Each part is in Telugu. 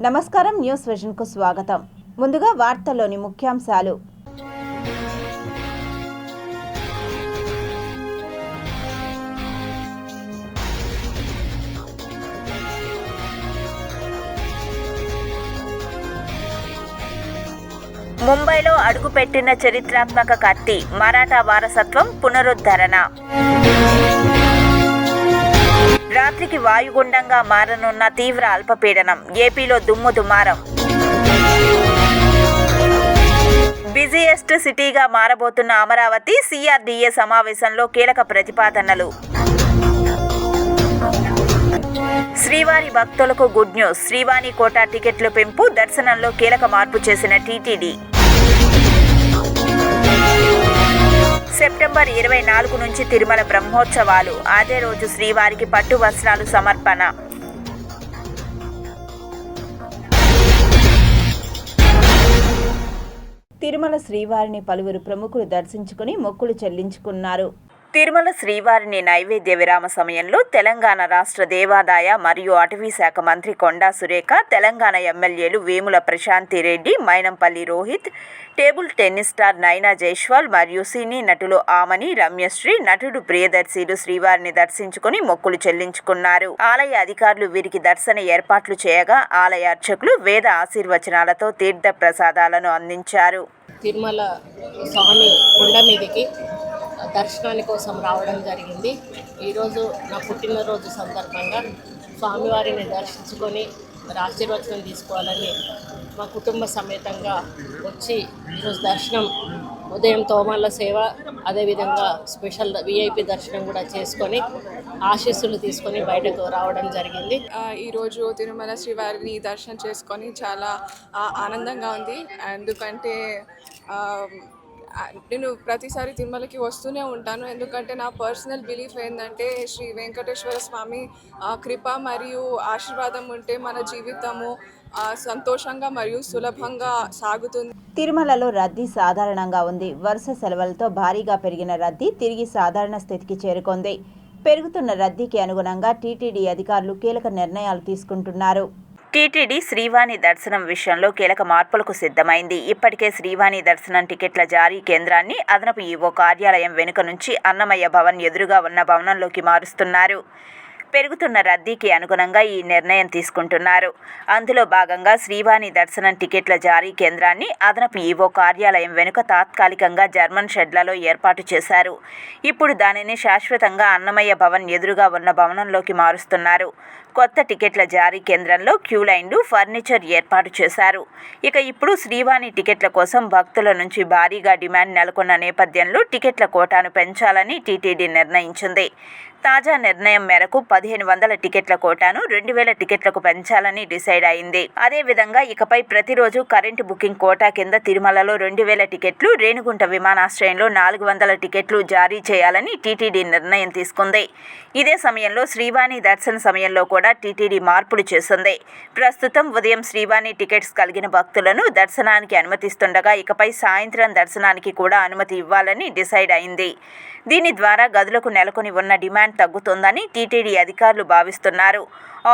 నమస్కారం, న్యూస్ విజన్కు స్వాగతం. ముందుగా వార్తల్లోని ముఖ్యాంశాలు. ముంబైలో అడుగుపెట్టిన చరిత్రాత్మక కత్తి, మరాఠా వారసత్వం పునరుద్ధరణ. రాత్రికి వాయుగుండంగా మారనున్న తీవ్ర అల్పపీడనం, ఏపీలో దుమ్ము దుమారం. బిజీయెస్ట్ సిటీగా మారబోతున్న అమరావతి, సిఆర్డీఏ సమావేశంలో కీలక ప్రతిపాదనలు. శ్రీవారి భక్తులకు గుడ్ న్యూస్, శ్రీవాణి కోటా టికెట్లు పెంపు, దర్శనంలో కీలక మార్పు చేసిన టీటీడీ. సెప్టెంబర్ 24 నుంచి తిరుమల బ్రహ్మోత్సవాలు, అదే రోజు శ్రీవారికి పట్టు వస్త్రాలు సమర్పణ. తిరుమల శ్రీవారిని పలువురు ప్రముఖులు దర్శించుకుని మొక్కులు చెల్లించుకున్నారు. తిరుమల శ్రీవారిని నైవేద్య విరామ సమయంలో తెలంగాణ రాష్ట్ర దేవాదాయ మరియు అటవీ శాఖ మంత్రి కొండా సురేఖ, తెలంగాణ ఎమ్మెల్యేలు Vemula Prashanthi Reddy, Mynampally Rohit, table tennis star Naina Jaiswal మరియు సినీ నటులు ఆమని, రమ్యశ్రీ, నటుడు ప్రియదర్శిలు శ్రీవారిని దర్శించుకుని మొక్కులు చెల్లించుకున్నారు. ఆలయ అధికారులు వీరికి దర్శన ఏర్పాట్లు చేయగా ఆలయ అర్చకులు వేద ఆశీర్వచనాలతో తీర్థ ప్రసాదాలను అందించారు. తిరుమల స్వామి కొండ మీదకి దర్శనాని కోసం రావడం జరిగింది. ఈరోజు నా పుట్టినరోజు సందర్భంగా స్వామివారిని దర్శించుకొని ఆశీర్వచనం తీసుకోవాలని మా కుటుంబ సమేతంగా వచ్చి ఈరోజు దర్శనం, ఉదయం తోమాల సేవ, అదేవిధంగా స్పెషల్ విఐపి దర్శనం కూడా చేసుకొని ఆశీస్సులు తీసుకొని బయటకు రావడం జరిగింది. ఈరోజు తిరుమల శ్రీవారిని దర్శనం చేసుకొని చాలా ఆనందంగా ఉంది. ఎందుకంటే నేను ప్రతిసారి తిరుమలకి వస్తూనే ఉంటాను. ఎందుకంటే నా పర్సనల్ బిలీఫ్ ఏంటంటే శ్రీ వెంకటేశ్వర స్వామి కృప మరియు ఆశీర్వాదం ఉంటే మన జీవితము సంతోషంగా మరియు సులభంగా సాగుతుంది. తిరుమలలో రద్దీ సాధారణంగా ఉంది. వరుస సెలవులతో భారీగా పెరిగిన రద్దీ తిరిగి సాధారణ స్థితికి చేరుకుంది. పెరుగుతున్న రద్దీకి అనుగుణంగా టీటీడీ అధికారులు కీలక నిర్ణయాలు తీసుకుంటున్నారు. టీటీడీ శ్రీవాణి దర్శనం విషయంలో కీలక మార్పులకు సిద్ధమైంది. ఇప్పటికే శ్రీవాణి దర్శనం టికెట్ల జారీ కేంద్రాన్ని అదనపు ఈవో కార్యాలయం వెనుక నుంచి అన్నమయ్య భవన్ ఎదురుగా ఉన్న భవనంలోకి మారుస్తున్నారు. పెరుగుతున్న రద్దీకి అనుగుణంగా ఈ నిర్ణయం తీసుకుంటున్నారు. అందులో భాగంగా శ్రీవాణి దర్శనం టికెట్ల జారీ కేంద్రాన్ని అదనపు ఈవో కార్యాలయం వెనుక తాత్కాలికంగా జర్మన్ షెడ్లలో ఏర్పాటు చేశారు. ఇప్పుడు దానిని శాశ్వతంగా అన్నమయ్య భవన్ ఎదురుగా ఉన్న భవనంలోకి మారుస్తున్నారు. కొత్త టికెట్ల జారీ కేంద్రంలో క్యూ లైన్లు, ఫర్నిచర్ ఏర్పాటు చేశారు. ఇప్పుడు శ్రీవాణి టికెట్ల కోసం భక్తుల నుంచి భారీగా డిమాండ్ నెలకొన్న నేపథ్యంలో టికెట్ల కోటాను పెంచాలని టీటీడీ నిర్ణయించింది. తాజా నిర్ణయం మేరకు 1500 టికెట్ల కోటాను 2000 టికెట్లకు పెంచాలని డిసైడ్ అయింది. అదేవిధంగా ఇకపై ప్రతిరోజు కరెంటు బుకింగ్ కోటా కింద తిరుమలలో 2000 టికెట్లు, రేణిగుంట విమానాశ్రయంలో 400 టికెట్లు జారీ చేయాలని టీటీడీ నిర్ణయం తీసుకుంది. ఇదే సమయంలో శ్రీవాణి దర్శన సమయంలో కూడా టీటీడీ మార్పులు చేసింది. ప్రస్తుతం ఉదయం శ్రీవాణి టికెట్స్ కలిగిన భక్తులను దర్శనానికి అనుమతిస్తుండగా ఇకపై సాయంత్రం దర్శనానికి కూడా అనుమతి ఇవ్వాలని డిసైడ్ అయింది. దీని ద్వారా గదులకు నెలకొని ఉన్న డిమాండ్ తగ్గుతుందని టీటీడీ అధికారులు భావిస్తున్నారు.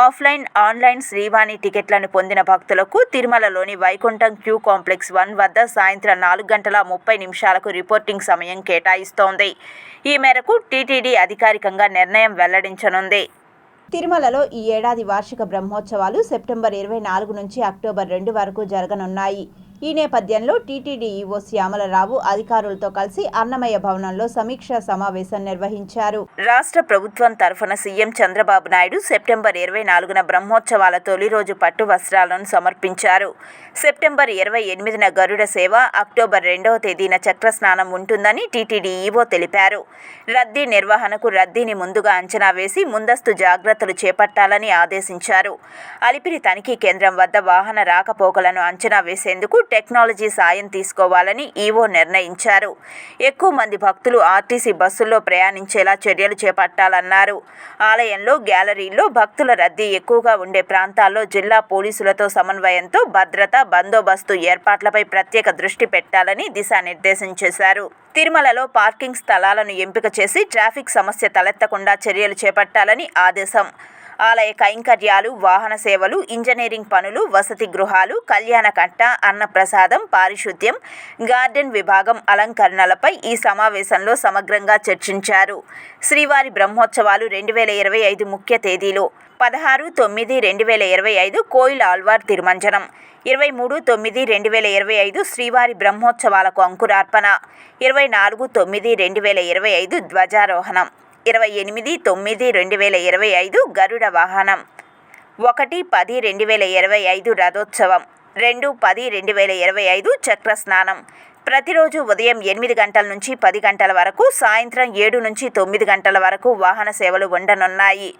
ఆఫ్లైన్, ఆన్లైన్ శ్రీవాణి టికెట్లను పొందిన భక్తులకు తిరుమలలోని వైకుంఠం క్యూ కాంప్లెక్స్ 1 వద్ద సాయంత్రం 4:30 రిపోర్టింగ్ సమయం కేటాయిస్తోంది. ఈ మేరకు టీటీడీ అధికారికంగా నిర్ణయం వెల్లడించనుంది. తిరుమలలో ఈ ఏడాది వార్షిక బ్రహ్మోత్సవాలు సెప్టెంబర్ 24 నుంచి అక్టోబర్ 2 వరకు జరగనున్నాయి. ఈ నేపథ్యంలో టీటీడీ ఈవో శ్యామలరావు అధికారులతో కలిసి అన్నమయ్య భవనంలో సమీక్షా సమావేశం నిర్వహించారు. రాష్ట్ర ప్రభుత్వం తరఫున సీఎం చంద్రబాబు నాయుడు సెప్టెంబర్ 24న బ్రహ్మోత్సవాల తొలి రోజు పట్టు వస్త్రాలను సమర్పించారు. సెప్టెంబర్ 28న గరుడ సేవ, అక్టోబర్ 2వ తేదీన చక్రస్నానం ఉంటుందని టీటీడీ ఈవో తెలిపారు. రద్దీ నిర్వహణకు రద్దీని ముందుగా అంచనా వేసి ముందస్తు జాగ్రత్తలు చేపట్టాలని ఆదేశించారు. అలిపిరి తనిఖీ కేంద్రం వద్ద వాహన రాకపోకలను అంచనా వేసేందుకు టెక్నాలజీ సాయం తీసుకోవాలని ఈవో నిర్ణయించారు. ఎక్కువ మంది భక్తులు ఆర్టీసీ బస్సుల్లో ప్రయాణించేలా చర్యలు చేపట్టాలన్నారు. ఆలయంలో, గ్యాలరీల్లో భక్తుల రద్దీ ఎక్కువగా ఉండే ప్రాంతాల్లో జిల్లా పోలీసులతో సమన్వయంతో భద్రత, బందోబస్తు ఏర్పాట్లపై ప్రత్యేక దృష్టి పెట్టాలని దిశానిర్దేశం చేశారు. తిరుమలలో పార్కింగ్ స్థలాలను ఎంపిక చేసి ట్రాఫిక్ సమస్య తలెత్తకుండా చర్యలు చేపట్టాలని ఆదేశం. ఆలయ కైంకర్యాలు, వాహన సేవలు, ఇంజనీరింగ్ పనులు, వసతి గృహాలు, కళ్యాణకట్ట, అన్నప్రసాదం, పారిశుద్ధ్యం, గార్డెన్ విభాగం అలంకరణలపై ఈ సమావేశంలో సమగ్రంగా చర్చించారు. శ్రీవారి బ్రహ్మోత్సవాలు 2025 ముఖ్య తేదీలు: 16/9/2025 కోయిల్ ఆళ్వార్ తిరుమంజనం, 23/9/2025 శ్రీవారి బ్రహ్మోత్సవాలకు అంకురార్పణ, 24/9/2025 ధ్వజారోహణం, 28/9/2025 గరుడ వాహనం, 1/10/2025 రథోత్సవం, 2/10/2025 చక్రస్నానం. ప్రతిరోజు ఉదయం 8 గంటల నుంచి 10 గంటల వరకు, సాయంత్రం 7 నుంచి 9 గంటల వరకు వాహన సేవలు ఉండనున్నాయి.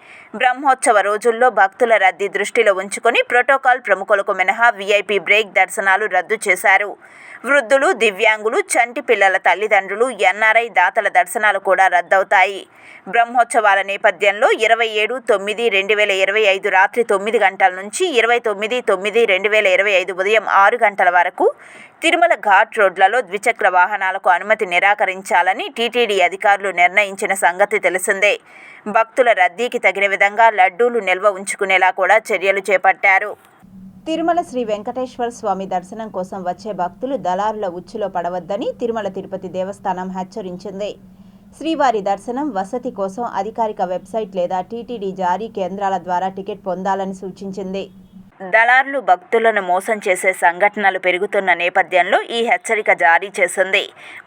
బ్రహ్మోత్సవ రోజుల్లో భక్తుల రద్దీ దృష్టిలో ఉంచుకొని ప్రోటోకాల్ ప్రముఖులకు మినహా వీఐపీ బ్రేక్ దర్శనాలు రద్దు చేశారు. వృద్ధులు, దివ్యాంగులు, చంటి పిల్లల తల్లిదండ్రులు, ఎన్ఆర్ఐ దాతల దర్శనాలు కూడా రద్దవుతాయి. బ్రహ్మోత్సవాల నేపథ్యంలో 27/9/2025 రాత్రి 9 గంటల నుంచి 29/9/2025 ఉదయం 6 గంటల వరకు తిరుమల ఘాట్ రోడ్లలో ద్విచక్ర వాహనాలకు అనుమతి నిరాకరించాలని టీటీడీ అధికారులు నిర్ణయించిన సంగతి తెలిసిందే. భక్తుల రద్దీకి తగిన విధంగా లడ్డూలు నిల్వ ఉంచుకునేలా కూడా చర్యలు చేపట్టారు. తిరుమల శ్రీ వెంకటేశ్వర స్వామి దర్శనం కోసం వచ్చే భక్తులు దళారుల ఉచ్చులో పడవద్దని తిరుమల తిరుపతి దేవస్థానం హెచ్చరించింది. శ్రీవారి దర్శనం, వసతి కోసం అధికారిక వెబ్సైట్ లేదా టీటీడీ జారీ కేంద్రాల ద్వారా టికెట్ పొందాలని సూచించింది. దళారులు భక్తులను మోసం చేసే సంఘటనలు పెరుగుతున్న నేపథ్యంలో ఈ హెచ్చరిక జారీ చేసింది.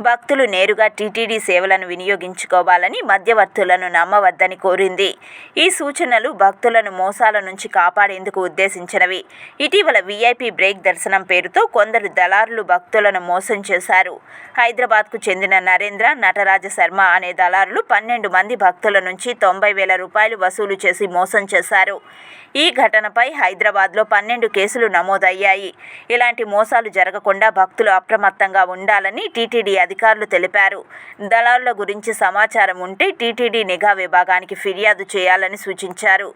భక్తులు నేరుగా టీటీడీ సేవలను వినియోగించుకోవాలని, మధ్యవర్తులను నమ్మవద్దని కోరింది. ఈ సూచనలు భక్తులను మోసాల నుంచి కాపాడేందుకు ఉద్దేశించినవి. ఇటీవల వీఐపీ బ్రేక్ దర్శనం పేరుతో కొందరు దళారులు భక్తులను మోసం చేశారు. హైదరాబాద్కు చెందిన నరేంద్ర, నటరాజ శర్మ అనే దళారులు 12 మంది భక్తుల నుంచి 90,000 రూపాయలు వసూలు చేసి మోసం చేశారు. ఈ ఘటనపై హైదరాబాద్లో 12 కేసులు నమోదయ్యాయి. ఇలాంటి మోసాలు జరగకుండా భక్తులు అప్రమత్తంగా ఉండాలని టీటీడీ అధికారులు తెలిపారు. దళారుల గురించి సమాచారం ఉంటే టీటీడీ నిఘా విభాగానికి ఫిర్యాదు చేయాలని సూచించారు.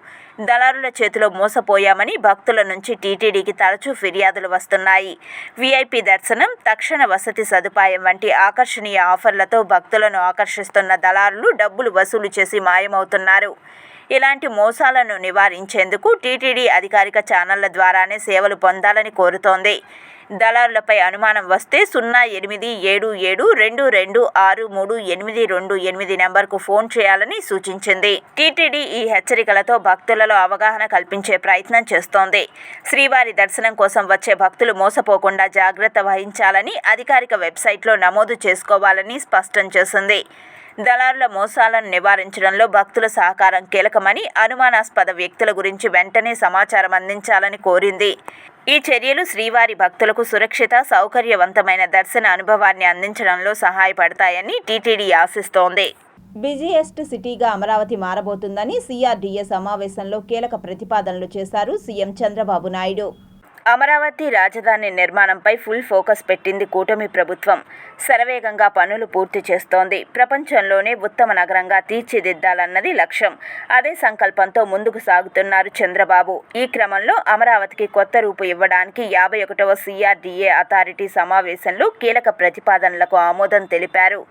దళారుల చేతిలో మోసపోయామని భక్తుల నుంచి టీటీడీకి తరచూ ఫిర్యాదులు వస్తున్నాయి. వీఐపీ దర్శనం, తక్షణ వసతి సదుపాయం వంటి ఆకర్షణీయ ఆఫర్లతో భక్తులను ఆకర్షిస్తున్న దళారులు డబ్బులు వసూలు చేసి మాయమవుతున్నారు. ఇలాంటి మోసాలను నివారించేందుకు టీటీడీ అధికారిక ఛానళ్ల ద్వారానే సేవలు పొందాలని కోరుతోంది. దళారులపై అనుమానం వస్తే 087722632828 నెంబర్కు ఫోన్ చేయాలని సూచించింది. టీటీడీ ఈ హెచ్చరికలతో భక్తులలో అవగాహన కల్పించే ప్రయత్నం చేస్తోంది. శ్రీవారి దర్శనం కోసం వచ్చే భక్తులు మోసపోకుండా జాగ్రత్త వహించాలని అధికారిక వెబ్సైట్లో నమోదు చేసుకోవాలని స్పష్టం చేసింది. దళారుల మోసాలను నివారించడంలో భక్తుల సహకారం కీలకమని, అనుమానాస్పద వ్యక్తుల గురించి వెంటనే సమాచారం అందించాలని కోరింది. ఈ చర్యలు శ్రీవారి భక్తులకు సురక్షిత, సౌకర్యవంతమైన దర్శన అనుభవాన్ని అందించడంలో సహాయపడతాయని టీటీడీ ఆశిస్తోంది. బిజీయెస్ట్ సిటీగా అమరావతి మారబోతుందని సిఆర్డీఏ సమావేశంలో కీలక ప్రతిపాదనలు చేశారు సీఎం చంద్రబాబు నాయుడు. అమరావతి రాజధాని నిర్మాణంపై ఫుల్ ఫోకస్ పెట్టింది కూటమి ప్రభుత్వం. శరవేగంగా పనులు పూర్తి చేస్తోంది. ప్రపంచంలోనే ఉత్తమ నగరంగా తీర్చిదిద్దాలన్నది లక్ష్యం. అదే సంకల్పంతో ముందుకు సాగుతున్నారు చంద్రబాబు. ఈ క్రమంలో అమరావతికి కొత్త రూపు ఇవ్వడానికి 51వ సిఆర్డీఏ అథారిటీ సమావేశంలో కీలక ప్రతిపాదనలకు ఆమోదం తెలిపారు.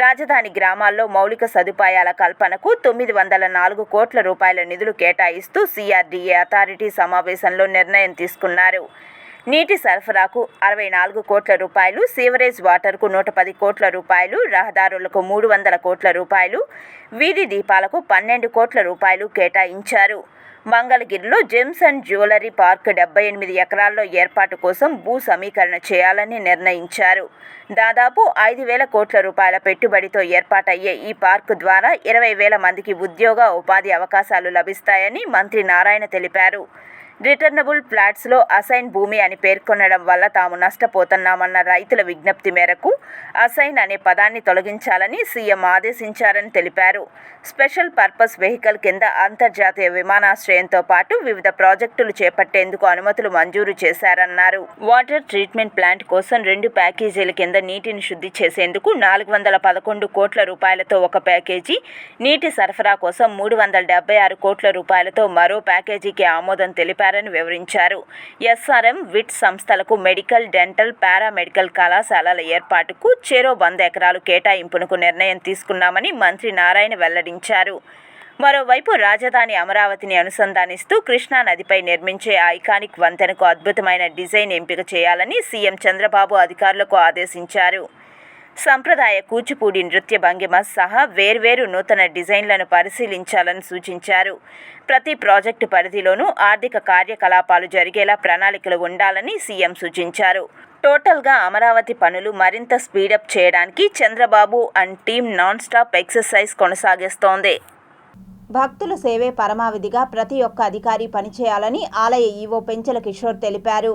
రాజధాని గ్రామాల్లో మౌలిక సదుపాయాల కల్పనకు 904 కోట్ల రూపాయల నిధులు కేటాయిస్తూ సిఆర్డీఏ అథారిటీ సమావేశంలో నిర్ణయం తీసుకున్నారు. నీటి సరఫరాకు 64 కోట్ల రూపాయలు, సీవరేజ్ వాటర్కు 110 కోట్ల రూపాయలు, రహదారులకు 300 కోట్ల రూపాయలు, వీధి దీపాలకు 12 కోట్ల రూపాయలు కేటాయించారు. మంగళగిరిలో జెమ్స్ అండ్ జ్యువెలరీ పార్క్ 78 ఎకరాల్లో ఏర్పాటు కోసం భూ సమీకరణ చేయాలని నిర్ణయించారు. దాదాపు 5,000 కోట్ల రూపాయల పెట్టుబడితో ఏర్పాటయ్యే ఈ పార్కు ద్వారా 20,000 మందికి ఉద్యోగ, ఉపాధి అవకాశాలు లభిస్తాయని మంత్రి నారాయణ తెలిపారు. రిటర్నబుల్ ఫ్లాట్స్లో అసైన్ భూమి అని పేర్కొనడం వల్ల తాము నష్టపోతున్నామన్న రైతుల విజ్ఞప్తి మేరకు అసైన్ అనే పదాన్ని తొలగించాలని సీఎం ఆదేశించారని తెలిపారు. స్పెషల్ పర్పస్ వెహికల్ కింద అంతర్జాతీయ విమానాశ్రయంతో పాటు వివిధ ప్రాజెక్టులు చేపట్టేందుకు అనుమతులు మంజూరు చేశారన్నారు. వాటర్ ట్రీట్మెంట్ ప్లాంట్ కోసం 2 ప్యాకేజీల కింద నీటిని శుద్ధి చేసేందుకు 411 కోట్ల రూపాయలతో ఒక ప్యాకేజీ, నీటి సరఫరా కోసం 376 కోట్ల రూపాయలతో మరో ప్యాకేజీకి ఆమోదం తెలిపారు వివరించారు. ఎస్ఆర్ఎం, విట్ సంస్థలకు మెడికల్, డెంటల్, పారామెడికల్ కళాశాలల ఏర్పాటుకు చెరో 100 ఎకరాలు కేటాయింపునకు నిర్ణయం తీసుకున్నామని మంత్రి నారాయణ వెల్లడించారు. మరోవైపు రాజధాని అమరావతిని అనుసంధానిస్తూ కృష్ణా నదిపై నిర్మించే ఐకానిక్ వంతెనకు అద్భుతమైన డిజైన్ ఎంపిక చేయాలని సీఎం చంద్రబాబు అధికారులకు ఆదేశించారు. సంప్రదాయ కూచిపూడి నృత్య భంగిమ సహా వేర్వేరు నూతన డిజైన్లను పరిశీలించాలని సూచించారు. ప్రతి ప్రాజెక్టు పరిధిలోనూ ఆర్థిక కార్యకలాపాలు జరిగేలా ప్రణాళికలు ఉండాలని సీఎం సూచించారు. టోటల్గా అమరావతి పనులు మరింత స్పీడప్ చేయడానికి Chandrababu and team non stop exercise కొనసాగిస్తోంది. భక్తుల సేవే పరమావధిగా ప్రతి ఒక్క అధికారి పనిచేయాలని ఆలయ ఈవో పెంచల కిషోర్ తెలిపారు.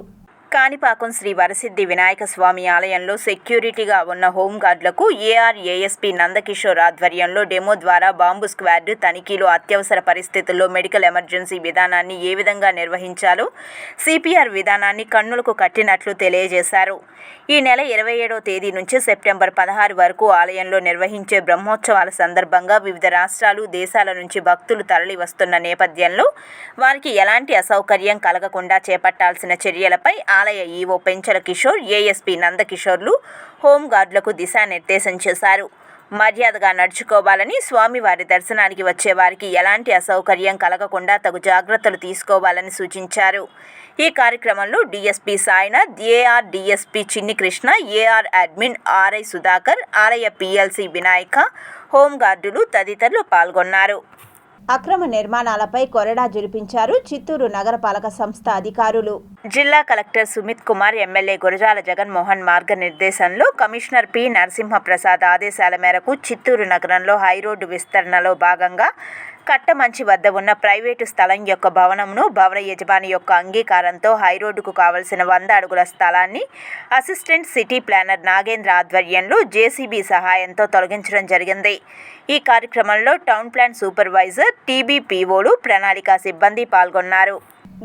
కాణిపాకం శ్రీ వరసిద్ధి వినాయక స్వామి ఆలయంలో సెక్యూరిటీగా ఉన్న హోంగార్డులకు ఏఆర్ఏఎస్పీ నందకిషోర్ ఆధ్వర్యంలో డెమో ద్వారా బాంబు స్క్వాడ్ తనిఖీలు, అత్యవసర పరిస్థితుల్లో మెడికల్ ఎమర్జెన్సీ విధానాన్ని ఏ విధంగా నిర్వహించాలో సిపిఆర్ విధానాన్ని కన్నులకు కట్టినట్లు తెలియజేశారు. ఈ నెల 27వ తేదీ నుంచి సెప్టెంబర్ 16 వరకు ఆలయంలో నిర్వహించే బ్రహ్మోత్సవాల సందర్భంగా వివిధ రాష్ట్రాలు, దేశాల నుంచి భక్తులు తరలి వస్తున్న నేపథ్యంలో వారికి ఎలాంటి అసౌకర్యం కలగకుండా చేపట్టాల్సిన చర్యలపై ఆలయ ఈవో పెంచల కిషోర్, ఏఎస్పీ నందకిషోర్లు హోంగార్డులకు దిశానిర్దేశం చేశారు. మర్యాదగా నడుచుకోవాలని, స్వామివారి దర్శనానికి వచ్చే వారికి ఎలాంటి అసౌకర్యం కలగకుండా తగు జాగ్రత్తలు తీసుకోవాలని సూచించారు. ఈ కార్యక్రమంలో DSP Sainath, AR DSP Chinni Krishna, AR admin RI Sudhakar, ఆలయ పీఎల్సీ వినాయక, హోంగార్డులు తదితరులు పాల్గొన్నారు. అక్రమ నిర్మాణాలపై కొరడా జులిపించారు చిత్తూరు నగరపాలక సంస్థ అధికారులు. జిల్లా కలెక్టర్ సుమిత్ కుమార్, ఎమ్మెల్యే గురజాల జగన్మోహన్ మార్గనిర్దేశంలో కమిషనర్ పి నరసింహప్రసాద్ ఆదేశాల మేరకు చిత్తూరు నగరంలో హైరోడ్డు విస్తరణలో భాగంగా కట్టమంచి వద్ద ఉన్న ప్రైవేటు స్థలం యొక్క భవనంను భవన యజమాని యొక్క అంగీకారంతో హైరోడ్డుకు కావలసిన 100 అడుగుల స్థలాన్ని అసిస్టెంట్ సిటీ ప్లానర్ నాగేంద్ర ఆధ్వర్యంలో జేసీబీ సహాయంతో తొలగించడం జరిగింది. ఈ కార్యక్రమంలో టౌన్ ప్లాన్ సూపర్వైజర్, టీబీపీఓలు, ప్రణాళిక సిబ్బంది పాల్గొన్నారు.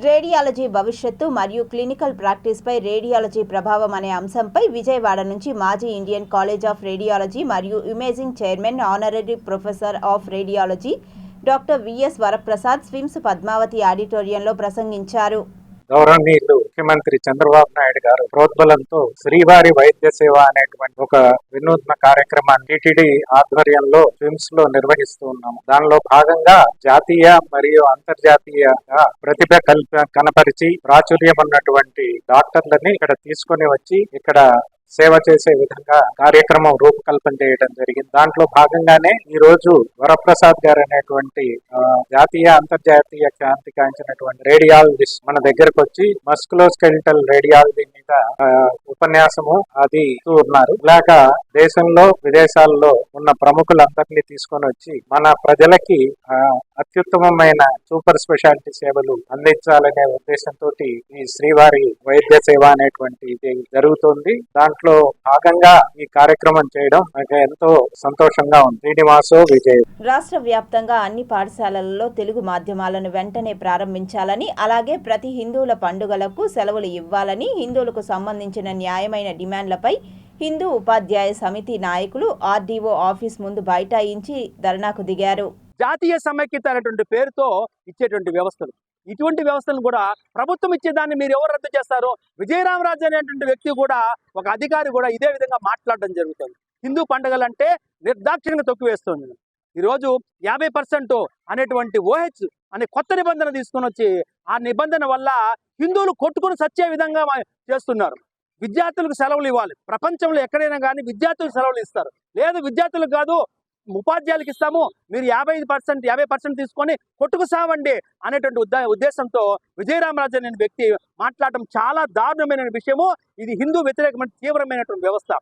రేడియాలజీ భవిష్యత్తు మరియు క్లినికల్ ప్రాక్టీస్పై రేడియాలజీ ప్రభావం అనే అంశంపై విజయవాడ నుంచి మాజీ ఇండియన్ కాలేజ్ ఆఫ్ రేడియాలజీ మరియు imaging chairman, honorary professor of radiology doctor VS Varaprasad SVIMS Padmavathi ఆడిటోరియంలో ప్రసంగించారు. గౌరవనీయులు ముఖ్యమంత్రి చంద్రబాబు నాయుడు గారు ప్రోద్బలంతో శ్రీవారి వైద్య సేవ అనేటువంటి ఒక వినూత్న కార్యక్రమాన్ని టీటీడీ ఆధ్వర్యంలో స్విమ్స్ లో నిర్వహిస్తూ ఉన్నాము. దానిలో భాగంగా జాతీయ మరియు అంతర్జాతీయంగా ప్రతిభ కనపరిచి ప్రాచుర్యం ఉన్నటువంటి డాక్టర్లని ఇక్కడ తీసుకొని వచ్చి ఇక్కడ సేవ చేసే విధంగా కార్యక్రమం రూపకల్పన చేయడం జరిగింది. దాంట్లో భాగంగానే ఈ రోజు వరప్రసాద్ గారు అనేటువంటి జాతీయ అంతర్జాతీయ ఖ్యాతి కాంచినటువంటి రేడియాలజిస్ట్ మన దగ్గరకు వచ్చి మస్కులోస్కెలిటల్ రేడియాలజీ మీద ఉపన్యాసము అది ఉన్నారు. ఇలాగ దేశంలో విదేశాల్లో ఉన్న ప్రముఖులందరినీ తీసుకొని వచ్చి మన ప్రజలకి అత్యుత్తమమైన సూపర్ స్పెషాలిటీ సేవలు అందించాలనే ఉద్దేశంతో ఈ శ్రీవారి వైద్య సేవ అనేటువంటి ఇది జరుగుతుంది. దాంట్లో భాగంగా ఈ కార్యక్రమం చేయడం నాకు ఎంతో సంతోషంగా ఉంది. శ్రీనివాసో విజయ్. రాష్ట్ర వ్యాప్తంగా అన్ని పాఠశాలలలో తెలుగు మాధ్యమాలను వెంటనే ప్రారంభించాలని, అలాగే ప్రతి హిందువుల పండుగలకు సెలవులు ఇవ్వాలని, హిందువులకు సంబంధించిన న్యాయమైన డిమాండ్లపై హిందూ ఉపాధ్యాయ సమితి నాయకులు ఆర్డీఓ ఆఫీస్ ముందు బైఠాయించి ధర్నాకు దిగారు. జాతీయ సమైక్యత అనేటువంటి పేరుతో ఇచ్చేటువంటి వ్యవస్థలు, ఇటువంటి వ్యవస్థలను కూడా ప్రభుత్వం ఇచ్చేదాన్ని మీరు ఎవరు రద్దు చేస్తారో, విజయరామరాజు అనేటువంటి వ్యక్తి కూడా, ఒక అధికారి కూడా ఇదే విధంగా మాట్లాడడం జరుగుతుంది. హిందూ పండుగలంటే నిర్దాక్షిణ్యంగా తొక్కివేస్తుంది. ఈరోజు 50% అనేటువంటి OH అనే కొత్త నిబంధన తీసుకొని వచ్చి ఆ నిబంధన వల్ల హిందువులు కొట్టుకుని సచ్చే విధంగా చేస్తున్నారు. విద్యార్థులకు సెలవులు ఇవ్వాలి. ప్రపంచంలో ఎక్కడైనా కానీ విద్యార్థులకు సెలవులు ఇస్తారు. లేదు విద్యార్థులకు కాదు ఉపాధ్యాయులకు ఇస్తాము, మీరు 50% తీసుకొని కొట్టుకు సావండి అనేటువంటి ఉద్దేశంతో విజయరామరాజు అనే వ్యక్తి మాట్లాడటం చాలా దారుణమైన విషయము. ఇది హిందూ వ్యతిరేకమైన తీవ్రమైనటువంటి వ్యవస్థ.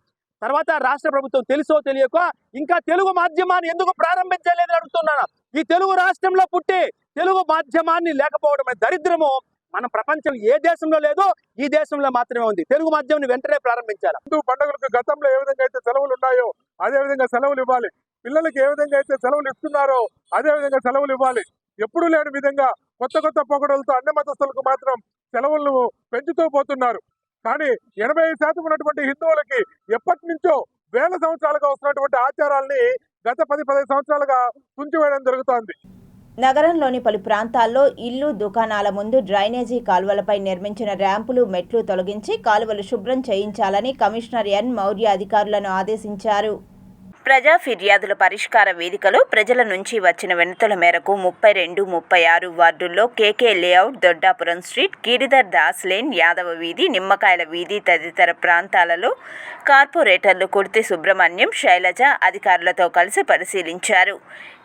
తర్వాత రాష్ట్ర ప్రభుత్వం తెలుసో తెలియక ఇంకా తెలుగు మాధ్యమాన్ని ఎందుకు ప్రారంభించలేదని అడుగుతున్నాను. ఈ తెలుగు రాష్ట్రంలో పుట్టి తెలుగు మాధ్యమాన్ని లేకపోవడం దరిద్రము మన ప్రపంచం ఏ దేశంలో లేదో ఈ దేశంలో మాత్రమే ఉంది. తెలుగు మాధ్యమాన్ని వెంటనే ప్రారంభించాలి. హిందూ పండుగలకు గతంలో ఏ విధంగా అయితే సెలవులు ఉన్నాయో అదే విధంగా సెలవులు ఇవ్వాలి. పిల్లలకి ఏ విధంగా అయితే సెలవులు ఇస్తున్నారో అదే విధంగా సెలవులు ఇవ్వాలి. ఎప్పుడూ లేని విధంగా కొత్త పొగడలతో అన్ని మతస్థులకు మాత్రం సెలవులను పెంచుతూ పోతున్నారు. కానీ 85% ఉన్నటువంటి హిందువులకి ఎప్పటి నుంచో వేల సంవత్సరాలుగా వస్తున్నటువంటి ఆచారాల్ని గత 10-15 సంవత్సరాలుగా తుంచివేయడం జరుగుతోంది. నగరంలోని పలు ప్రాంతాల్లో ఇల్లు, దుకాణాల ముందు డ్రైనేజీ కాలువలపై నిర్మించిన ర్యాంపులు, మెట్లు తొలగించి కాలువలు శుభ్రం చేయించాలని కమిషనర్ ఎన్ మౌర్య అధికారులను ఆదేశించారు. ప్రజా ఫిర్యాదుల పరిష్కార వేదికలో ప్రజల నుంచి వచ్చిన వినతుల మేరకు 32, 36 వార్డుల్లో KK layout, Doddapuram street, Giridhar Das lane, యాదవ వీధి, నిమ్మకాయల వీధి తదితర ప్రాంతాలలో కార్పొరేటర్లు కుర్తి సుబ్రహ్మణ్యం, శైలజ అధికారులతో కలిసి పరిశీలించారు.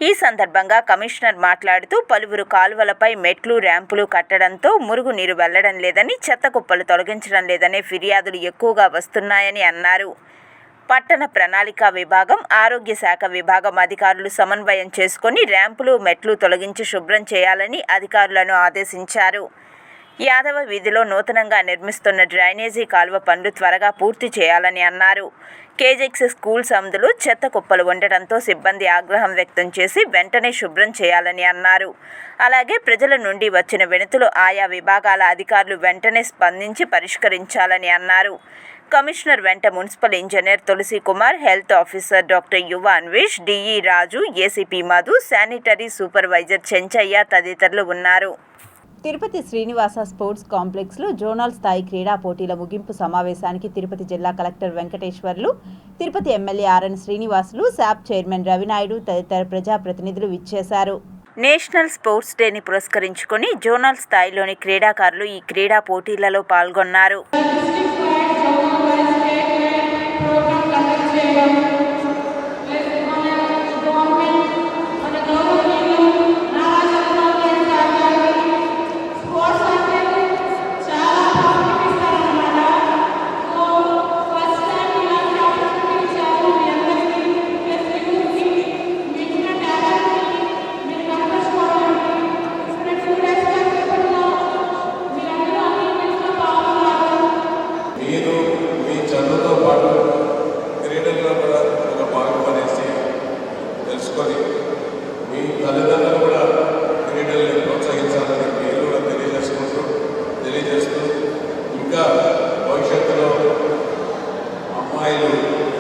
ఈ సందర్భంగా కమిషనర్ మాట్లాడుతూ పలువురు కాలువలపై మెట్లు, ర్యాంపులు కట్టడంతో మురుగునీరు వెళ్లడం లేదని, చెత్త కుప్పలు తొలగించడం లేదనే ఫిర్యాదులు ఎక్కువగా వస్తున్నాయని అన్నారు. పట్టణ ప్రణాళిక విభాగం, ఆరోగ్య శాఖ విభాగం అధికారులు సమన్వయం చేసుకుని ర్యాంపులు, మెట్లు తొలగించి శుభ్రం చేయాలని అధికారులను ఆదేశించారు. యాదవ వీధిలో నూతనంగా నిర్మిస్తున్న డ్రైనేజీ కాలువ పనులు త్వరగా పూర్తి చేయాలని అన్నారు. కేజెక్స్ స్కూల్ సందులు చెత్త కుప్పలు ఉండటంతో సిబ్బంది ఆగ్రహం వ్యక్తం చేసి వెంటనే శుభ్రం చేయాలని అన్నారు. అలాగే ప్రజల నుండి వచ్చిన వినతులు ఆయా విభాగాల అధికారులు వెంటనే స్పందించి పరిష్కరించాలని అన్నారు. కమిషనర్ వెంట municipal engineer Tulasi Kumar, health officer doctor Yuva Anvesh, DE Raju, ACP Madhu, sanitary supervisor Chenchaiah తదితరులు ఉన్నారు. తిరుపతి శ్రీనివాస స్పోర్ట్స్ కాంప్లెక్స్లో జోనల్ స్థాయి క్రీడా పోటీల ముగింపు సమావేశానికి తిరుపతి జిల్లా collector Venkateswarlu, Tirupati MLA RN Srinivasulu, SAAP chairman Ravinaidu తదితర ప్రజాప్రతినిధులు విచ్చేశారు. నేషనల్ స్పోర్ట్స్ డేని పురస్కరించుకొని జోనల్ స్థాయిలోని క్రీడాకారులు ఈ క్రీడా పోటీలలో పాల్గొన్నారు.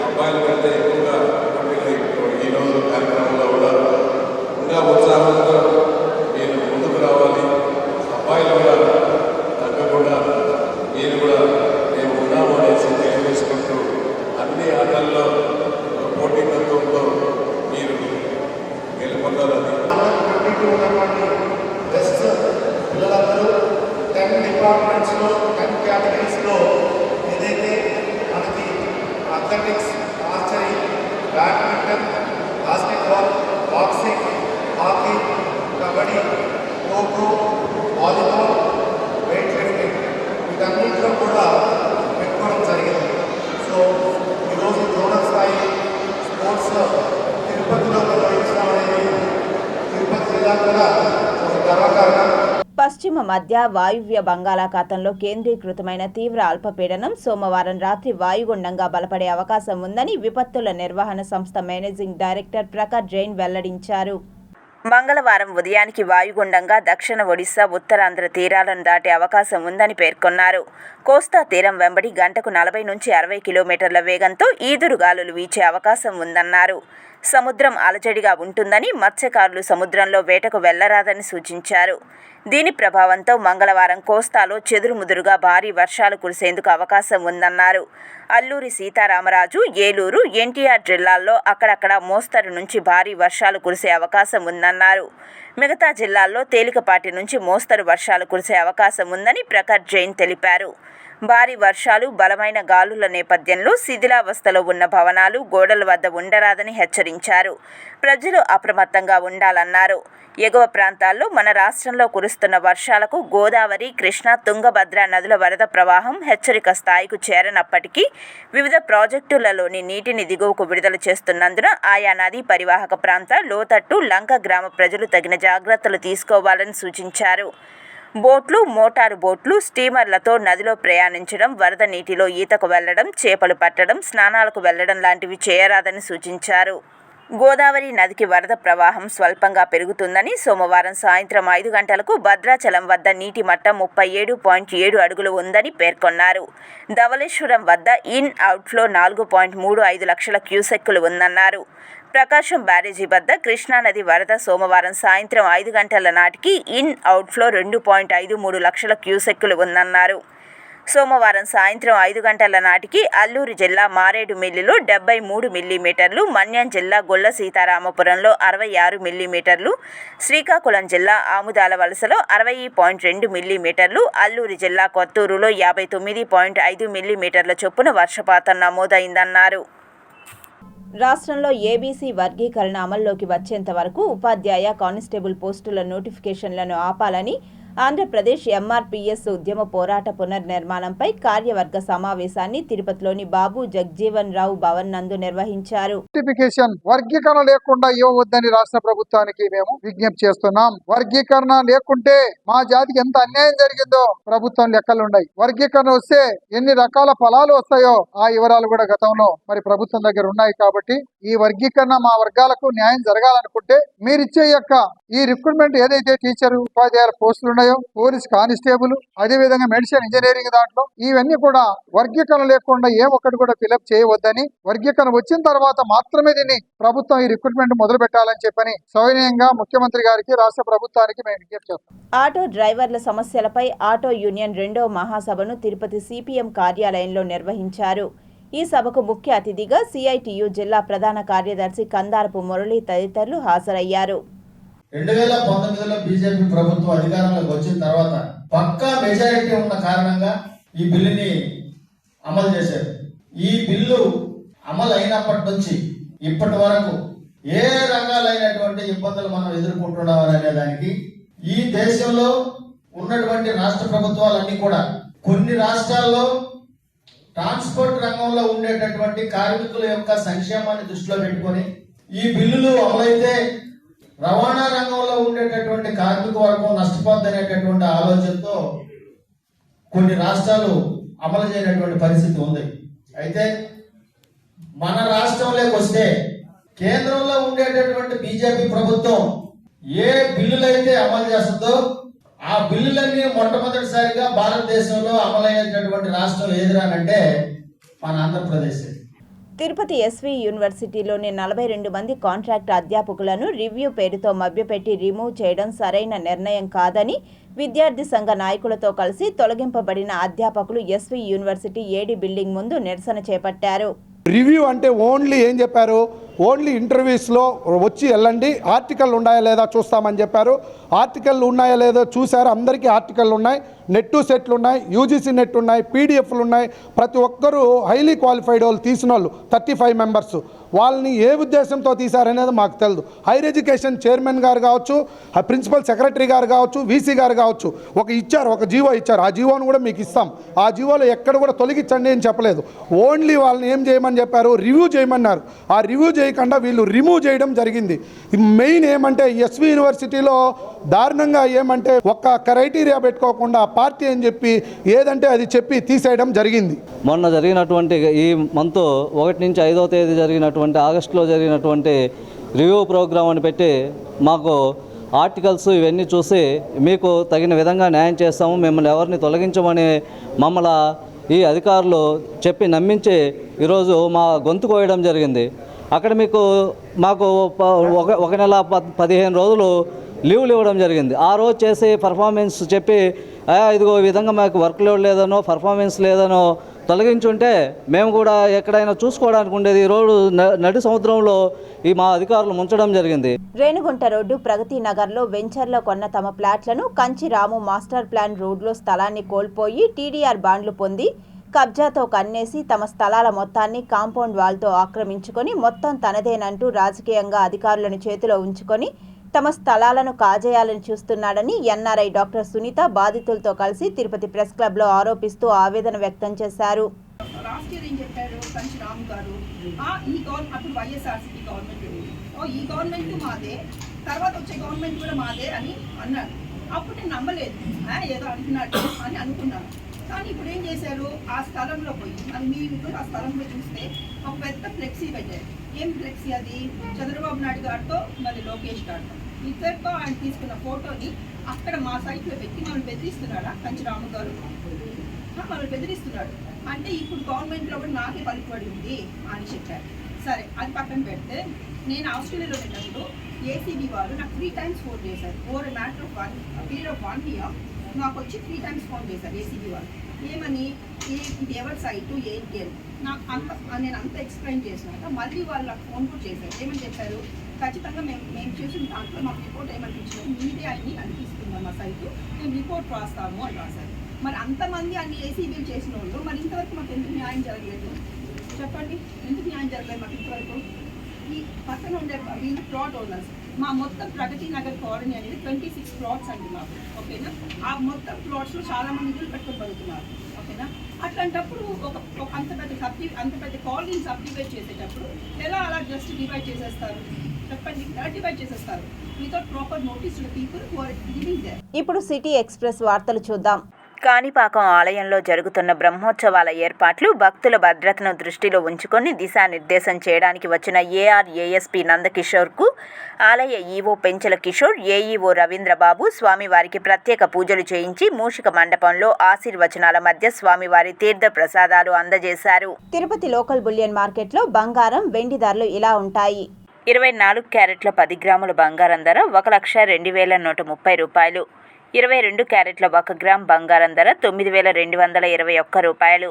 అబ్బాయిల కంటే ఎక్కువగా ఈరోజు కార్యక్రమంలో కూడా ఇంకా ఉత్సాహంతో మీరు ముందుకు రావాలి. అబ్బాయిలు కూడా తగ్గకుండా మీరు కూడా మేము ఉన్నాము అనేసి తెలియజేసుకుంటూ అన్ని ఆటల్లో పోటీతత్వంతో మీరు గెలుపొందాలని బెస్ట్ పిల్లలందరూ 10 డిపార్ట్మెంట్స్లో 10 కేటగిరీస్లో ఏదైతే మనకి athletics, archery, badminton, basketball, boxing, hockey, kabaddi, kho kho, volleyball, weight lifting వీటన్నింటిలో కూడా పెట్టుకోవడం జరిగింది. సో ఈరోజు జోనల్ స్థాయి స్పోర్ట్స్ తిరుపతిలో నిర్వహించడం అనేది తిరుపతి జిల్లా కూడా ఒక గర్వకారణం. పశ్చిమ మధ్య వాయువ్య బంగాళాఖాతంలో కేంద్రీకృతమైన తీవ్ర అల్పపీడనం సోమవారం రాత్రి వాయుగుండంగా బలపడే అవకాశం ఉందని విపత్తుల నిర్వహణ సంస్థ మేనేజింగ్ డైరెక్టర్ ప్రకాష్ జైన్ వెల్లడించారు. మంగళవారం ఉదయానికి వాయుగుండంగా దక్షిణ ఒడిశా, ఉత్తరాంధ్ర తీరాలను దాటే అవకాశం ఉందని పేర్కొన్నారు. కోస్తా తీరం వెంబడి గంటకు 40 నుంచి 60 కిలోమీటర్ల వేగంతో ఈదురుగాలులు వీచే అవకాశం ఉందన్నారు. సముద్రం అలజడిగా ఉంటుందని, మత్స్యకారులు సముద్రంలో వేటకు వెళ్లరాదని సూచించారు. దీని ప్రభావంతో మంగళవారం కోస్తాలో చెదురుముదురుగా భారీ వర్షాలు కురిసేందుకు అవకాశం ఉందన్నారు. అల్లూరి సీతారామరాజు, ఏలూరు, ఎన్టీఆర్ జిల్లాల్లో అక్కడక్కడ మోస్తరు నుంచి భారీ వర్షాలు కురిసే అవకాశం ఉందన్నారు. మిగతా జిల్లాల్లో తేలికపాటి నుంచి మోస్తరు వర్షాలు కురిసే అవకాశం ఉందని ప్రకాష్ జైన్ తెలిపారు. భారీ వర్షాలు, బలమైన గాలుల నేపథ్యంలో శిథిలావస్థలో ఉన్న భవనాలు, గోడల వద్ద ఉండరాదని హెచ్చరించారు. ప్రజలు అప్రమత్తంగా ఉండాలన్నారు. ఎగువ ప్రాంతాల్లో మన రాష్ట్రంలో కురుస్తున్న వర్షాలకు గోదావరి, కృష్ణా, తుంగభద్ర నదుల వరద ప్రవాహం హెచ్చరిక స్థాయికి చేరనప్పటికీ వివిధ ప్రాజెక్టులలోని నీటిని దిగువకు విడుదల చేస్తున్నందున ఆయా నదీ పరివాహక ప్రాంత, లోతట్టు, లంక గ్రామ ప్రజలు తగిన జాగ్రత్తలు తీసుకోవాలని సూచించారు. బోట్లు, మోటారు బోట్లు, స్టీమర్లతో నదిలో ప్రయాణించడం, వరద నీటిలో ఈతకు వెళ్లడం, చేపలు పట్టడం, స్నానాలకు వెళ్లడం లాంటివి చేయరాదని సూచించారు. గోదావరి నదికి వరద ప్రవాహం స్వల్పంగా పెరుగుతుందని, సోమవారం సాయంత్రం 5 గంటలకు భద్రాచలం వద్ద నీటి మట్టం 37.7 అడుగులు ఉందని పేర్కొన్నారు. ధవళేశ్వరం వద్ద ఇన్ అవుట్ఫ్లో 4.35 లక్షల క్యూసెక్కులు ఉందన్నారు. ప్రకాశం బ్యారేజీ వద్ద కృష్ణానది వరద సోమవారం సాయంత్రం 5 గంటల నాటికి ఇన్ అవుట్ఫ్లో 2.53 లక్షల క్యూసెక్కులు ఉందన్నారు. సోమవారం సాయంత్రం 5 గంటల నాటికి అల్లూరు జిల్లా మారేడుమిల్లిలో 73 మిల్లీమీటర్లు, మన్యం జిల్లా గొల్ల సీతారామపురంలో 66 మిల్లీమీటర్లు, శ్రీకాకుళం జిల్లా ఆముదాల వలసలో 60.2 మిల్లీమీటర్లు, అల్లూరు జిల్లా కొత్తూరులో 59.5 మిల్లీమీటర్ల చొప్పున వర్షపాతం నమోదైందన్నారు. రాష్ట్రంలో ఏబీసీ వర్గీకరణ అమల్లోకి వచ్చేంత వరకు ఉపాధ్యాయ, కానిస్టేబుల్ పోస్టుల నోటిఫికేషన్లను ఆపాలని ఆంధ్రప్రదేశ్ ఎంఆర్పీఎస్ ఉద్యమ పోరాట పునర్నిర్మాణంపై కార్యవర్గ సమావేశాన్ని తిరుపతిలోని బాబు జగ్జీవన్ రావు భవన్ నందు నిర్వహించారు. నోటిఫికేషన్ వర్గీకరణ లేకుండా ఇవ్వవద్దని రాష్ట్ర ప్రభుత్వానికి మేము విజ్ఞప్తి చేస్తున్నాం. వర్గీకరణ లేకుంటే మా జాతికి ఎంత అన్యాయం జరిగిందో ప్రభుత్వం లెక్కలున్నాయి. వర్గీకరణ వస్తే ఎన్ని రకాల ఫలాలు వస్తాయో ఆ వివరాలు కూడా గతంలో మరి ప్రభుత్వం దగ్గర ఉన్నాయి. కాబట్టి ఈ వర్గీకరణ మా వర్గాలకు న్యాయం జరగాలనుకుంటే మీరిచ్చే ఈ రిక్రూట్మెంట్ ఏదైతే టీచర్, ఉపాధ్యాయుల పోస్టులు ఉన్నాయో, పోలీస్ కానిస్టేబుల్, అదే విధంగా మెడిసిన్, ఇంజనీరింగ్ దాంట్లో ఇవన్నీ కూడా వర్గీకరణ లేకుండా ఏ ఒక్కటి కూడా ఫిలప్ చేయవద్దని, వర్గీకరణ వచ్చిన తర్వాత మాత్రమే దీన్ని ప్రభుత్వం ఈ రిక్రూట్మెంట్ మొదలు పెట్టాలని చెప్పని సవినయంగా ముఖ్యమంత్రి గారికి, రాష్ట్ర ప్రభుత్వానికి మేము విజ్ఞప్తి చేస్తాం. ఆటో డ్రైవర్ల సమస్యలపై ఆటో యూనియన్ 2వ మహాసభను తిరుపతి సిపిఎం కార్యాలయంలో నిర్వహించారు. ఈ సభకు ముఖ్య అతిథిగా సిఐటియు జిల్లా ప్రధాన కార్యదర్శి కందారపు మురళి తదితరులు హాజరయ్యారు. 2019లో బీజేపీ ప్రభుత్వం అధికారంలోకి వచ్చిన తర్వాత పక్కా మెజారిటీ ఉన్న కారణంగా ఈ బిల్లుని అమలు చేశారు. ఈ బిల్లు అమలు అయినప్పటి నుంచి ఇప్పటి వరకు ఏ రకాలైనటువంటి ఇబ్బందులు మనం ఎదుర్కొంటున్నాం అనే దానికి ఈ దేశంలో ఉన్నటువంటి రాష్ట్ర ప్రభుత్వాలన్నీ కూడా కొన్ని రాష్ట్రాల్లో ట్రాన్స్పోర్ట్ రంగంలో ఉండేటటువంటి కార్మికుల యొక్క సంక్షేమాన్ని దృష్టిలో పెట్టుకొని ఈ బిల్లులు అమలైతే రవాణా రంగంలో ఉండేటటువంటి కార్మిక వర్గం నష్టపోద్దనేటటువంటి ఆలోచనతో కొన్ని రాష్ట్రాలు అమలు చేయనటువంటి పరిస్థితి ఉంది. అయితే మన రాష్ట్రంలోకి వస్తే కేంద్రంలో ఉండేటటువంటి బీజేపీ ప్రభుత్వం ఏ బిల్లులైతే అమలు చేస్తుందో ఆ బిల్లులన్నీ మొట్టమొదటిసారిగా భారతదేశంలో అమలైనటువంటి రాష్ట్రం ఏదిరానంటే మన ఆంధ్రప్రదేశ్. తిరుపతి ఎస్వి యూనివర్సిటీలోని 42 మంది కాంట్రాక్ట్ అధ్యాపకులను రివ్యూ పేరుతో మభ్యపెట్టి రిమూవ్ చేయడం సరైన నిర్ణయం కాదని విద్యార్థి సంఘ నాయకులతో కలిసి తొలగింపబడిన అధ్యాపకులు ఎస్వి యూనివర్సిటీ ఏడీ బిల్డింగ్ ముందు నిరసన చేపట్టారు. రివ్యూ అంటే ఓన్లీ ఏం చెప్పారు, ఓన్లీ ఇంటర్వ్యూస్లో వచ్చి వెళ్ళండి, ఆర్టికల్ ఉన్నాయా లేదా చూస్తామని చెప్పారు. ఆర్టికల్ ఉన్నాయా లేదో చూశారు. అందరికీ ఆర్టికల్ ఉన్నాయి, నెట్ టు సెట్లు ఉన్నాయి, యూజీసీ నెట్ ఉన్నాయి, పీడిఎఫ్లు ఉన్నాయి. ప్రతి ఒక్కరూ హైలీ క్వాలిఫైడ్ వాళ్ళు తీసిన వాళ్ళు 35 మెంబర్స్. వాళ్ళని ఏ ఉద్దేశంతో తీశారనేది మాకు తెలియదు. హైర్ ఎడ్యుకేషన్ చైర్మన్ గారు కావచ్చు, ప్రిన్సిపల్ సెక్రటరీ గారు కావచ్చు, వీసీ గారు కావచ్చు, ఒక జీవో ఇచ్చారు. ఆ జీవోను కూడా మీకు ఇస్తాం. ఆ జీవోలో ఎక్కడ కూడా తొలగించండి అని చెప్పలేదు. ఓన్లీ వాళ్ళని ఏం చేయమని చెప్పారు, రివ్యూ చేయమన్నారు. ఆ రివ్యూ చేయకుండా వీళ్ళు రిమూవ్ చేయడం జరిగింది. మెయిన్ ఏమంటే ఎస్వి యూనివర్సిటీలో దారుణంగా ఏమంటే ఒక్క క్రైటీరియా పెట్టుకోకుండా పార్టీ అని చెప్పి ఏదంటే అది చెప్పి తీసేయడం జరిగింది. మొన్న జరిగినటువంటి ఈ మంత్ 1 నుంచి 5వ తేదీ జరిగినటువంటి ఆగస్టులో జరిగినటువంటి రివ్యూ ప్రోగ్రామ్ అని పెట్టి మాకు ఆర్టికల్స్ ఇవన్నీ చూసి మీకు తగిన విధంగా న్యాయం చేస్తాము, మిమ్మల్ని ఎవరిని తొలగించమని మమ్మల్ని ఈ అధికారులు చెప్పి నమ్మించి ఈరోజు మా గొంతు కోయడం జరిగింది. అక్కడ మాకు 1 నెల 15 రోజులు లీవ్లు ఇవ్వడం జరిగింది. ఆ రోజు చేసి పర్ఫార్మెన్స్ చెప్పి ఇదిగో ఈ విధంగా మాకు వర్క్ లోడ్ లేదనో పర్ఫార్మెన్స్ లేదనో తొలగించుంటే మేము కూడా ఎక్కడైనా చూసుకోవడానికి ఉండేది. ఈ రోజు నడి సముద్రంలో మా అధికారులు ముంచడం జరిగింది. రేణుగుంట రోడ్డు ప్రగతి నగర్లో వెంచర్లో కొన్న తమ ప్లాట్లను కంచిరాము మాస్టర్ ప్లాన్ రోడ్లో స్థలాన్ని కోల్పోయి టీడీఆర్ బాండ్లు పొంది కబ్జాతో కన్నేసి తమ స్థలాల మొత్తాన్ని కాంపౌండ్ వాల్తో ఆక్రమించుకొని మొత్తం తనదేనంటూ రాజకీయంగా అధికారులను చేతిలో ఉంచుకొని తమ స్థలాలను కాజేయాలని చూస్తున్నాడని ఎన్ఆర్ఐ డాక్టర్ సునీత బాధితులతో కలిసి తిరుపతి ప్రెస్ క్లబ్లో ఆరోపిస్తూ ఆవేదన వ్యక్తం చేశారు. లాస్ట్ ఇయర్ ఏం చెప్పారు కంచిరామ్ గారు, అప్పుడు వైఎస్ఆర్సీపీ గవర్నమెంట్ ఈ గవర్నమెంట్ మాదే, తర్వాత వచ్చే గవర్నమెంట్ కూడా మాదే అని అన్నారు. అప్పుడు నేను నమ్మలేదు, ఏదో అంటున్నాడు అని అనుకున్నాను. కానీ ఇప్పుడు ఏం చేశారు, ఆ స్థలంలో పోయి మీరు ఆ స్థలంలో చూస్తే ఒక పెద్ద ఫ్లెక్సీ పెట్టారు. ఏం ఫ్లెక్సీ అది? చంద్రబాబు నాయుడు గారితో మరి లోకేష్ గారితో ఇద్దరితో ఆయన తీసుకున్న ఫోటోని అక్కడ మా సైట్లో పెట్టి మమ్మల్ని బెదిరిస్తున్నాడా కంచిరాము గారు? మమ్మల్ని బెదిరిస్తున్నాడు అంటే ఇప్పుడు గవర్నమెంట్లో కూడా నాకే పలుకుబడి ఉంది అని చెప్పారు. సరే, అది పక్కన పెడితే నేను ఆస్ట్రేలియాలో వెళ్ళినప్పుడు ఏసీబీ వాళ్ళు నాకు 3 times ఫోన్ చేశారు. Over matter of period of 1 year నాకు వచ్చి 3 times ఫోన్ చేశారు ఏసీబీ వాళ్ళు. ఏమని ఇది ఎవరి సైటు ఏంటి అని నేను అంత ఎక్స్ప్లెయిన్ చేసినాక మళ్ళీ వాళ్ళు నాకు ఫోన్ కూడా చేశారు. ఏమని చెప్పారు, ఖచ్చితంగా మేము చేసిన దాంట్లో మాకు రిపోర్ట్ ఏమనిపించినాము, మీదే అన్ని అనిపిస్తున్నాం మా సైటు, మేము రిపోర్ట్ రాస్తాము అని రాశారు. మరి అంతమంది అన్ని ఏసీబీలు చేసిన వాళ్ళు మరి ఇంతవరకు మాకు ఎందుకు న్యాయం జరగలేదు చెప్పండి? ఎందుకు న్యాయం జరగలేదు మాకు ఇంతవరకు? ఈ పక్కన ఉండే వీళ్ళు ప్లాట్ ఓనర్స్, మా మొత్తం ప్రగతి నగర్ కాలనీ అనేది 26 ప్లాట్స్ అండి మాకు, ఓకేనా? ఆ మొత్తం ప్లాట్స్లో చాలా మంది ఇల్లు పెట్టుకొని పడుతున్నారు, ఓకేనా? అట్లాంటప్పుడు ఒక అంత పెద్ద కాలనీని సబ్డివైడ్ చేసేటప్పుడు ఎలా అలా జస్ట్ డివైడ్ చేసేస్తారు చెప్పండి? ఎలా డివైడ్ చేసేస్తారు without proper notice to the people who are living there? ఇప్పుడు సిటీ ఎక్స్ప్రెస్ వార్తలు చూద్దాం. కాణిపాకం ఆలయంలో జరుగుతున్న బ్రహ్మోత్సవాల ఏర్పాట్లు భక్తుల భద్రతను దృష్టిలో ఉంచుకొని దిశానిర్దేశం చేయడానికి వచ్చిన ఏఆర్ఏఎస్పీ నందకిషోర్కు ఆలయ ఈవో పెంచల కిషోర్, ఏఈఓ రవీంద్రబాబు స్వామివారికి ప్రత్యేక పూజలు చేయించి మూషిక మండపంలో ఆశీర్వచనాల మధ్య స్వామివారి తీర్థ ప్రసాదాలు అందజేశారు. తిరుపతి లోకల్ బులియన్ మార్కెట్లో బంగారం, వెండి ధరలు ఇలా ఉంటాయి. 24 క్యారెట్ల 10 గ్రాముల బంగారం ధర 1,02,130 రూపాయలు. 22 క్యారెట్ల 1 గ్రామ్ బంగారం ధర 9,221 రూపాయలు.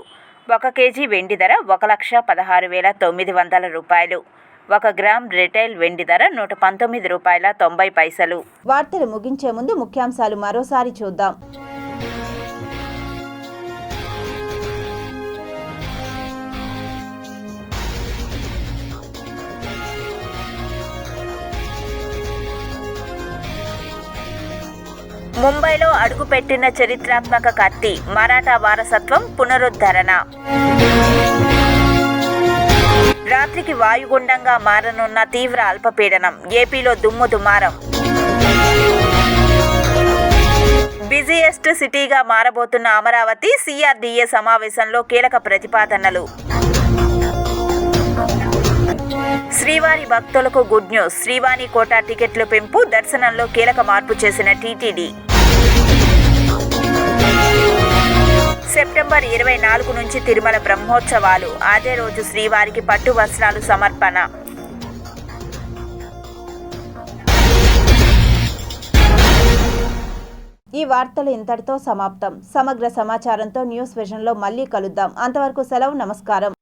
1 కేజీ వెండి ధర 1,16,900 రూపాయలు. 1 గ్రామ్ రిటైల్ వెండి ధర 119 రూపాయల 90 పైసలు. వార్తలు ముగించే ముందు ముఖ్యాంశాలు మరోసారి చూద్దాం. ముంబైలో అడుగుపెట్టిన చరిత్రాత్మక కత్తి, మరాఠా వారసత్వం పునరుద్ధరణ. రాత్రికి వాయుగుండంగా మారనున్న తీవ్ర అల్పపీడనం, ఏపీలో దుమ్ము దుమారం. బిజీయెస్ట్ సిటీగా మారబోతున్న అమరావతి, సిఆర్డీఏ సమావేశంలో కీలక ప్రతిపాదనలు. శ్రీవారి భక్తులకు గుడ్ న్యూస్, శ్రీవాణి కోటా టికెట్లు పెంపు, దర్శనంలో కీలక మార్పు చేసిన టీటీడీ. సెప్టెంబర్ 24 నుంచి తిరుమల బ్రహ్మోత్సవాలు, అదే రోజు శ్రీవారికి పట్టు వస్త్రాలు సమర్పణ. ఈ వార్తలు ఇంతటితో సమాప్తం. సమగ్ర సమాచారంతో న్యూస్ విజన్లో మళ్ళీ కలుద్దాం. అంతవరకు సెలవు, నమస్కారం.